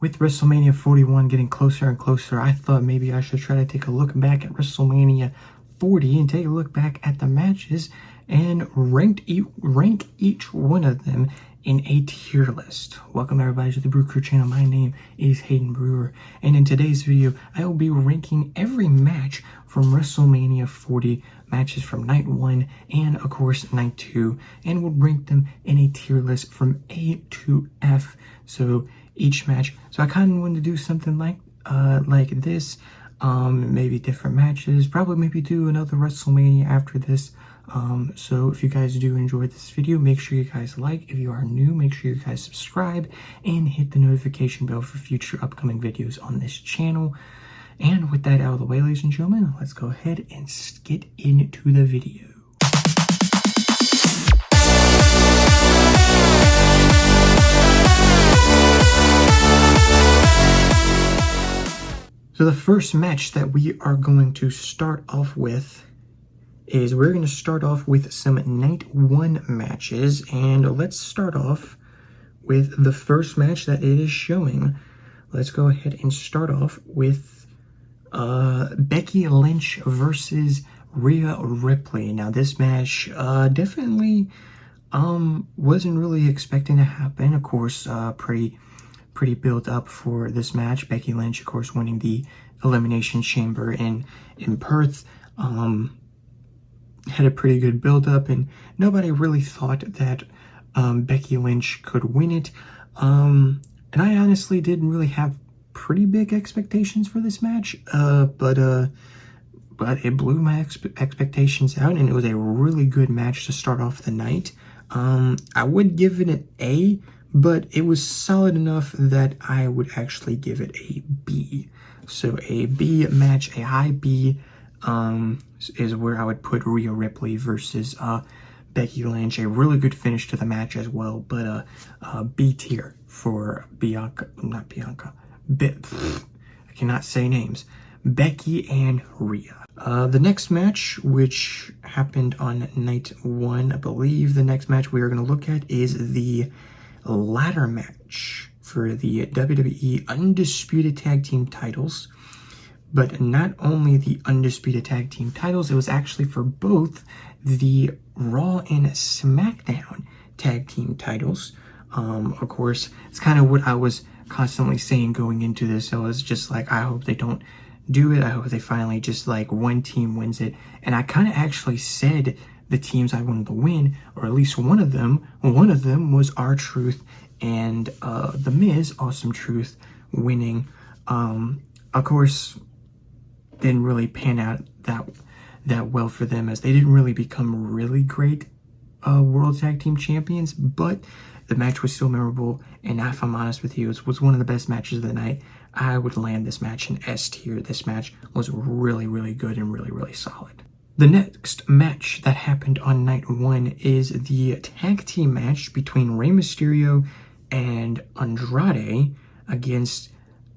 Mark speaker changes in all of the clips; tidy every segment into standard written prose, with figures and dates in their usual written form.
Speaker 1: with WrestleMania 41 getting closer and closer, I thought maybe I should try to take a look back at WrestleMania 40 and take a look back at the matches and rank each one of them in a tier list. Welcome everybody to the Brew Crew channel. My name is Hayden Brewer, and in today's video, I will be ranking every match from WrestleMania 40, matches from night 1 and of course night 2, and we'll rank them in a tier list from A to F. So each match. So I kind of wanted to do something like this. Maybe different matches. Probably maybe do another WrestleMania after this. So if you guys do enjoy this video, make sure you guys like. If you are new, make sure you guys subscribe and hit the notification bell for future upcoming videos on this channel. And with that out of the way, ladies and gentlemen, let's go ahead and get into the video. So the first match that we are going to start off with is we're going to start off with some night 1 matches, and let's start off with the first match that it is showing. Let's go ahead and start off with Becky Lynch versus Rhea Ripley. Now this match definitely wasn't really expecting to happen. Of course, pretty built up for this match. Becky Lynch, of course, winning the Elimination Chamber in Perth. Had a pretty good build up, and nobody really thought that Becky Lynch could win it. And I honestly didn't really have pretty big expectations for this match, but it blew my expectations out, and it was a really good match to start off the night. I would give it an A, but it was solid enough that I would actually give it a B. So a B match, a high B, is where I would put Rhea Ripley versus Becky Lynch. A really good finish to the match as well, but B tier for I cannot say names. Becky and Rhea. The next match, which happened on night 1, I believe the next match we are going to look at is the ladder match for the WWE Undisputed Tag Team titles. But not only the Undisputed Tag Team titles, it was actually for both the Raw and SmackDown Tag Team titles. Of course, it's kind of what I was constantly saying going into this. So it's just like, I hope they don't do it. I hope they finally just like one team wins it. And I kind of actually said the teams I wanted to win, or at least one of them was R-Truth and The Miz, Awesome Truth, winning. Of course, didn't really pan out that well for them, as they didn't really become really great World Tag Team Champions, but the match was still memorable, and if I'm honest with you, it was one of the best matches of the night. I would land this match in S tier. This match was really, really good and really, really solid. The next match that happened on night 1 is the tag team match between Rey Mysterio and Andrade against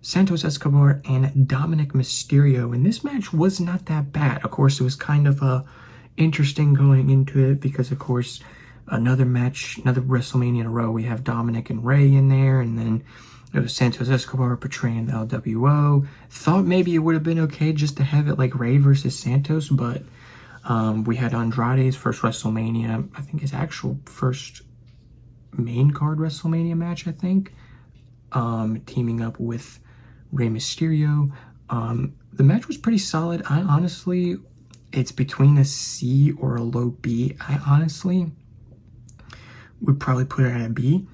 Speaker 1: Santos Escobar and Dominic Mysterio, and this match was not that bad. Of course, it was kind of interesting going into it because, of course, another match, another WrestleMania in a row, we have Dominic and Rey in there, and then it was Santos Escobar portraying the LWO. Thought maybe it would have been okay just to have it like Rey versus Santos, but we had Andrade's first WrestleMania, I think his actual first main card WrestleMania match, I think, teaming up with Rey Mysterio. The match was pretty solid. I honestly, it's between a C or a low B. I honestly would probably put it at a B,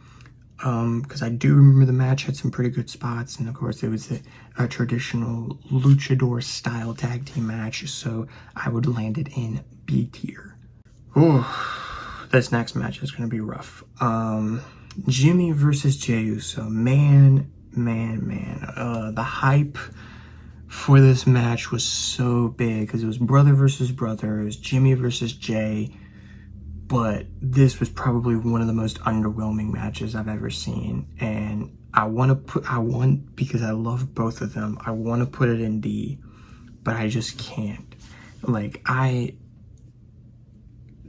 Speaker 1: because I do remember the match had some pretty good spots, and of course it was a traditional luchador style tag team match, so I would land it in B tier. Oh, this next match is going to be rough. Jimmy versus Jey Uso. Man, the hype for this match was so big because it was brother versus brother. It was Jimmy versus Jey, but this was probably one of the most underwhelming matches I've ever seen, and because I love both of them, I want to put it in D, but I just can't. Like,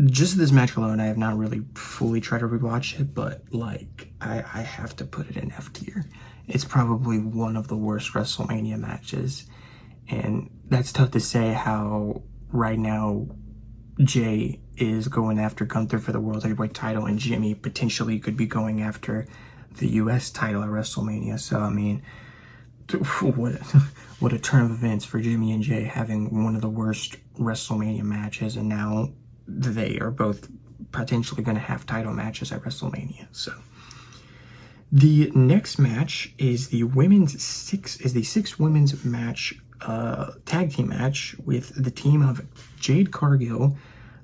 Speaker 1: just this match alone, I have not really fully tried to rewatch it, but like, I have to put it in F tier. it's probably one of the worst WrestleMania matches. And that's tough to say how right now Jay is going after Gunther for the World Heavyweight title, and Jimmy potentially could be going after the US title at WrestleMania. So, I mean, what a turn of events for Jimmy and Jay, having one of the worst WrestleMania matches, and now they are both potentially going to have title matches at WrestleMania. So the next match is the six women's match, tag team match with the team of Jade Cargill,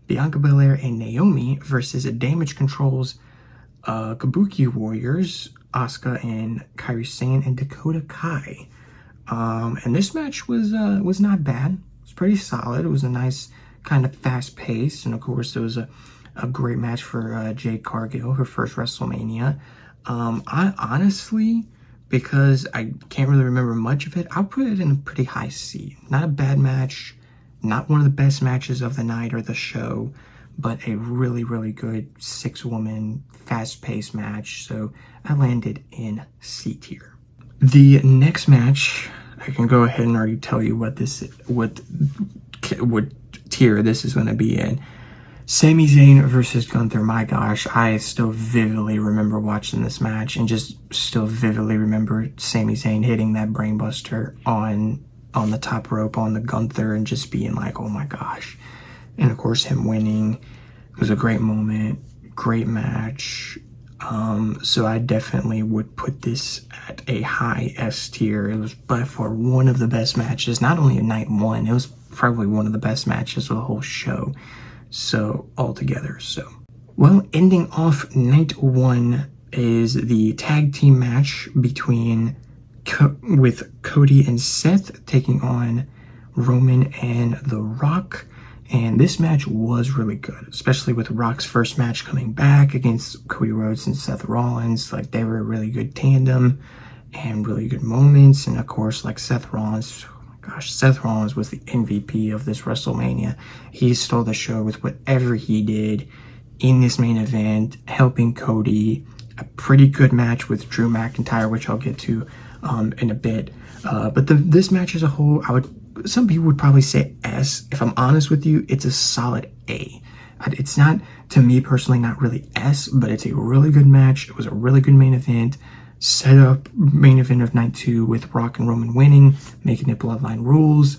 Speaker 1: Bianca Belair, and Naomi versus Damage Control's Kabuki Warriors, Asuka and Kairi Sane and Dakota Kai. And this match was not bad. It was pretty solid. It was a nice kind of fast pace, and of course it was a great match for Jade Cargill, her first WrestleMania. I honestly, because I can't really remember much of it, I'll put it in a pretty high C. Not a bad match, not one of the best matches of the night or the show, but a really, really good six-woman, fast-paced match. So I landed in C tier. The next match, I can go ahead and already tell you what tier this is going to be in. Sami Zayn versus Gunther. My gosh, I still vividly remember watching this match, and just still vividly remember Sami Zayn hitting that brainbuster on the top rope on the Gunther, and just being like, oh my gosh. And of course him winning. It was a great moment, great match. So I definitely would put this at a high S tier. It was by far one of the best matches, not only in night one, it was probably one of the best matches of the whole show. So altogether, well, ending off night one is the tag team match between with Cody and Seth taking on Roman and The Rock. And this match was really good, especially with Rock's first match coming back against Cody Rhodes and Seth Rollins. Like, they were a really good tandem and really good moments. And of course, like, Seth Rollins, gosh, Seth Rollins was the MVP of this WrestleMania. He stole the show with whatever he did in this main event, helping Cody. A pretty good match with Drew McIntyre, which I'll get to in a bit. But this match as a whole, some people would probably say S. If I'm honest with you, it's a solid A. It's not, to me personally, not really S, but it's a really good match. It was a really good main event. Set up main event of night two with Rock and Roman winning, making it Bloodline Rules,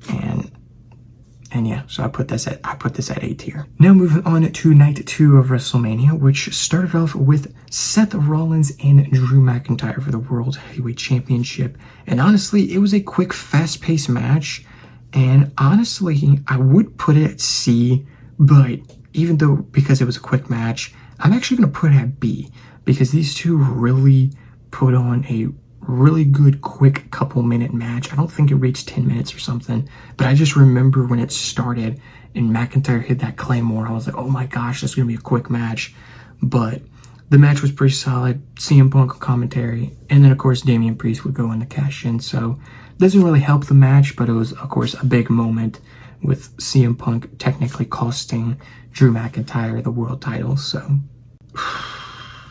Speaker 1: and yeah, so I put this at A tier. Now moving on to night two of WrestleMania, which started off with Seth Rollins and Drew McIntyre for the World Heavyweight Championship. And honestly, it was a quick, fast-paced match. And honestly, I would put it at C, but even though, because it was a quick match, I'm actually going to put it at B, because these two really put on a really good, quick couple-minute match. I don't think it reached 10 minutes or something, but I just remember when it started and McIntyre hit that Claymore, I was like, oh my gosh, this is going to be a quick match. But the match was pretty solid. CM Punk commentary, and then of course Damian Priest would go in to cash in, so it doesn't really help the match, but it was of course a big moment with CM Punk technically costing Drew McIntyre the world title. So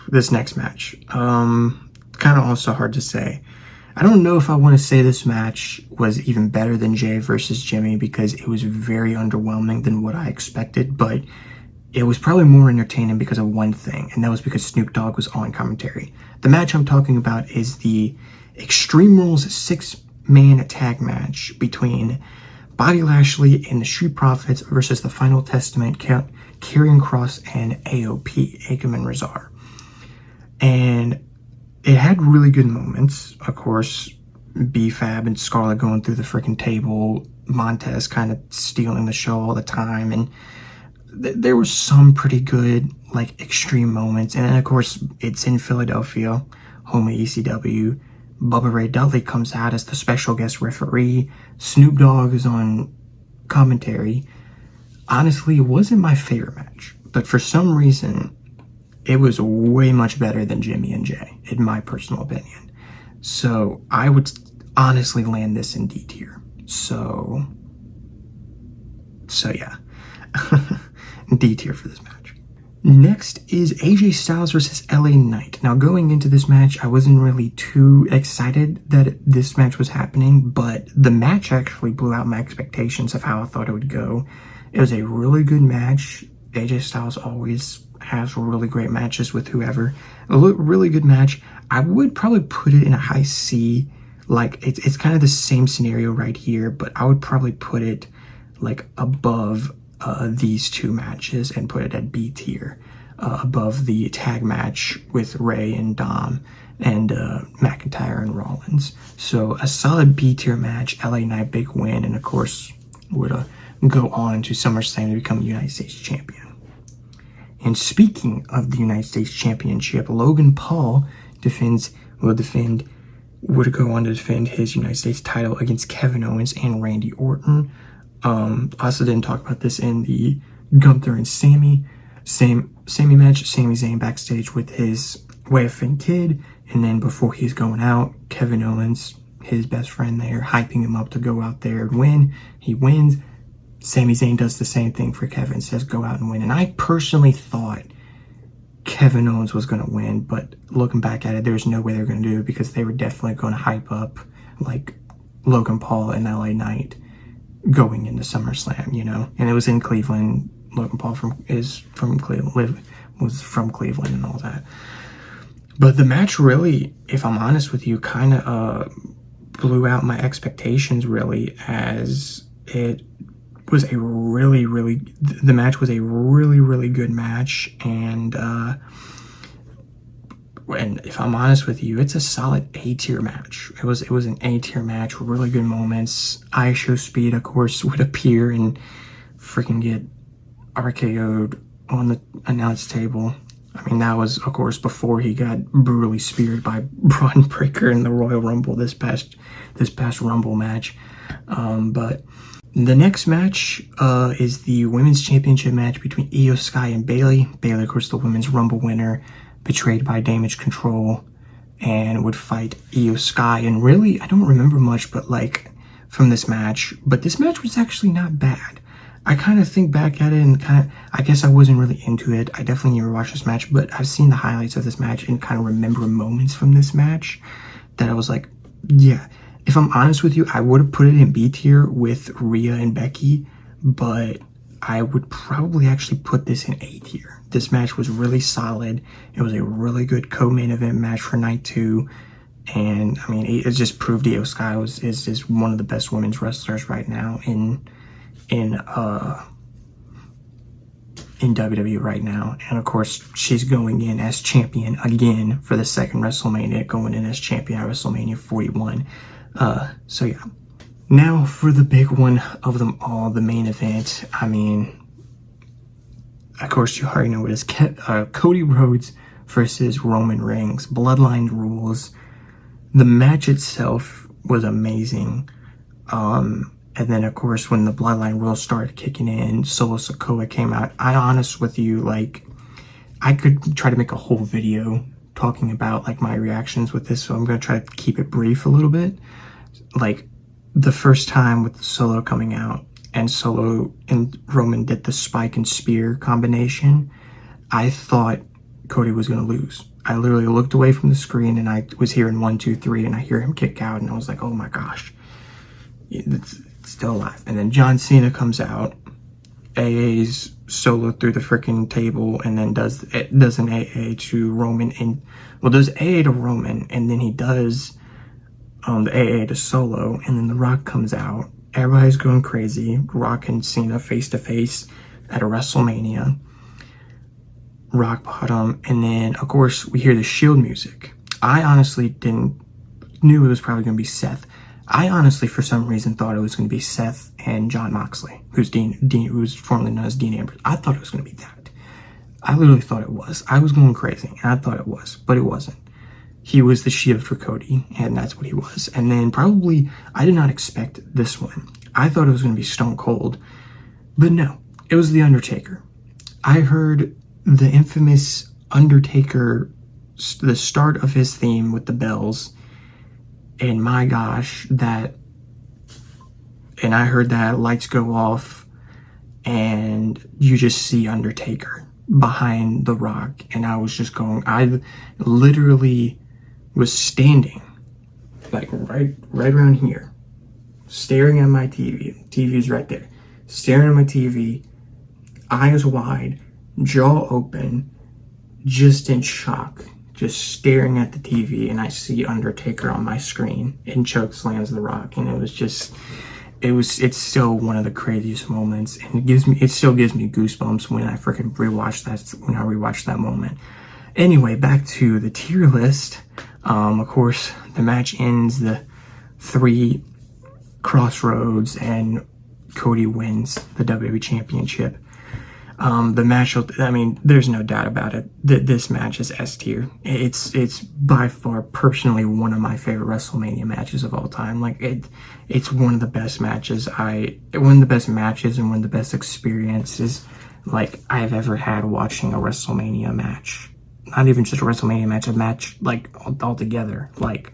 Speaker 1: this next match, kind of also hard to say. I don't know if I want to say this match was even better than Jay versus Jimmy, because it was very underwhelming than what I expected, but it was probably more entertaining because of one thing, and that was because Snoop Dogg was on commentary. The match I'm talking about is the Extreme Rules 6-man tag match between Bobby Lashley and the Street Profits versus the Final Testament, Karrion Kross and AOP, Akam and Rezar. And it had really good moments. Of course, B-Fab and Scarlett going through the freaking table, Montez kind of stealing the show all the time, and there were some pretty good, like, extreme moments. And then, of course, it's in Philadelphia, home of ECW. Bubba Ray Dudley comes out as the special guest referee. Snoop Dogg is on commentary. Honestly, it wasn't my favorite match, but for some reason, it was way much better than Jimmy and Jay, in my personal opinion. So I would honestly land this in D tier. So yeah, D tier for this match. Next is AJ Styles versus LA Knight. Now, going into this match, I wasn't really too excited that this match was happening, but the match actually blew out my expectations of how I thought it would go. It was a really good match. AJ Styles always has really great matches with whoever. A really good match. I would probably put it in a high C. Like, it's kind of the same scenario right here, but I would probably put it like above these two matches and put it at B tier, above the tag match with Ray and Dom and McIntyre and Rollins. So a solid B tier match, LA Knight big win, and of course would go on to SummerSlam to become United States champion. And speaking of the United States Championship, Logan Paul would go on to defend his United States title against Kevin Owens and Randy Orton. Also didn't talk about this in the Gunther and Sammy match. Sami Zayn backstage with his Finn kid, and then before he's going out, Kevin Owens, his best friend there, hyping him up to go out there and win. He wins. Sami Zayn does the same thing for Kevin, says go out and win. And I personally thought Kevin Owens was going to win, but looking back at it, there's no way they're going to do it because they were definitely going to hype up like Logan Paul and LA Knight going into SummerSlam, you know. And it was in Cleveland. Logan Paul was from Cleveland and all that. But the match really, if I'm honest with you, kind of blew out my expectations really, as it was a the match was a really good match, and if I'm honest with you, it's a solid A tier match. It was an A tier match with really good moments. ISO Speed, of course, would appear and freaking get RKO'd on the announce table. I mean, that was, of course, before he got brutally speared by Braun Breaker in the Royal Rumble this past Rumble match. But the next match is the Women's Championship match between Io Sky and Bayley. Bayley, of course, the Women's Rumble winner, betrayed by Damage Control, and would fight Io Sky. And really, I don't remember much, but like from this match. But this match was actually not bad. I kind of think back at it and I guess I wasn't really into it. I definitely never watched this match, but I've seen the highlights of this match and kind of remember moments from this match that I was like, yeah. If I'm honest with you, I would have put it in B tier with Rhea and Becky, but I would probably actually put this in A tier. This match was really solid. It was a really good co-main event match for night 2. And I mean, it just proved Io Sky is one of the best women's wrestlers right now in WWE right now. And of course, she's going in as champion again for the second WrestleMania, going in as champion at WrestleMania 41. So yeah. Now for the big one of them all, the main event. I mean, of course, you already know what it is. Cody Rhodes versus Roman Reigns. Bloodline rules. The match itself was amazing. And then, of course, when the Bloodline rules started kicking in, Solo Sikoa came out. I honest with you, like, I could try to make a whole video talking about, like, my reactions with this, so I'm going to try to keep it brief a little bit. Like, the first time with Solo coming out, and Solo and Roman did the spike and spear combination, I thought Cody was going to lose. I literally looked away from the screen, and I was hearing 1, 2, 3, and I hear him kick out, and I was like, oh my gosh. It's still alive. And then John Cena comes out, AA's Solo through the freaking table, and then does an AA to Roman, and does AA to Roman, and then he does the AA to Solo, and then The Rock comes out. Everybody's going crazy. Rock and Cena face to face at a WrestleMania. Rock bottom, and then of course we hear the Shield music. I honestly knew it was probably going to be Seth. I honestly, for some reason, thought it was going to be Seth and Jon Moxley, who's formerly known as Dean Ambrose. I thought it was going to be that. I literally thought it was. I was going crazy, and I thought it was, but it wasn't. He was the Shield for Cody, and that's what he was. And then probably, I did not expect this one. I thought it was going to be Stone Cold, but no, it was The Undertaker. I heard the infamous Undertaker, the start of his theme with the bells, and my gosh, and I heard that lights go off, and you just see Undertaker. behind The Rock, and I was just going, I literally was standing like right around here, staring at my TV. TV's right there. Staring at my TV, eyes wide, jaw open, just in shock, just staring at the TV, and I see Undertaker on my screen and choke slams The Rock, and it's still one of the craziest moments, and it still gives me goosebumps when I freaking rewatch that moment. Anyway, back to the tier list. Of course, the match ends the 3 crossroads, and Cody wins the WWE Championship. The match, I mean, there's no doubt about it. This match is S tier. It's by far, personally, one of my favorite WrestleMania matches of all time. Like, it's one of the best matches and one of the best experiences, like, I've ever had watching a WrestleMania match. Not even just a WrestleMania match, a match, like, altogether. Like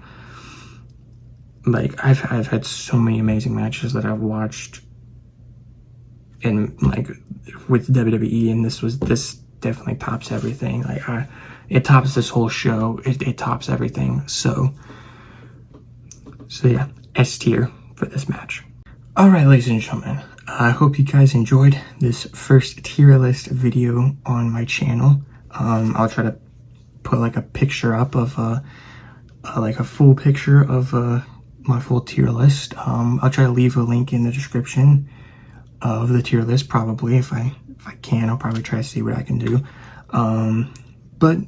Speaker 1: I've had so many amazing matches that I've watched in, like, with WWE, and this definitely tops everything. Like, it tops this whole show. It tops everything. So yeah, S tier for this match. All right, ladies and gentlemen, I hope you guys enjoyed this first tier list video on my channel. I'll try to put like a picture up of like a full picture of my full tier list. I'll try to leave a link in the description of the tier list, probably. If I can, I'll probably try to see what I can do. But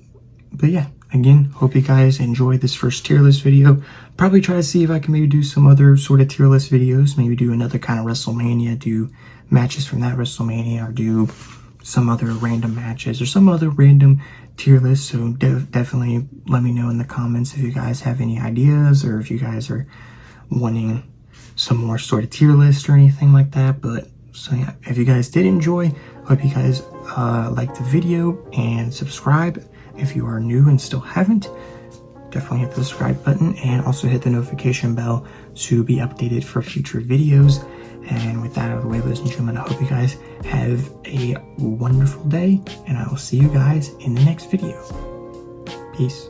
Speaker 1: yeah, again, hope you guys enjoyed this first tier list video. Probably try to see if I can maybe do some other sort of tier list videos, maybe do another kind of WrestleMania, do matches from that WrestleMania, or do some other random matches or some other random tier list. So definitely let me know in the comments if you guys have any ideas, or if you guys are wanting some more sort of tier list or anything like that. But so yeah, if you guys did enjoy, hope you guys liked the video, and subscribe if you are new and still haven't. Definitely hit the subscribe button, and also hit the notification bell to be updated for future videos. And with that out of the way, ladies and gentlemen, I hope you guys have a wonderful day, and I will see you guys in the next video. Peace.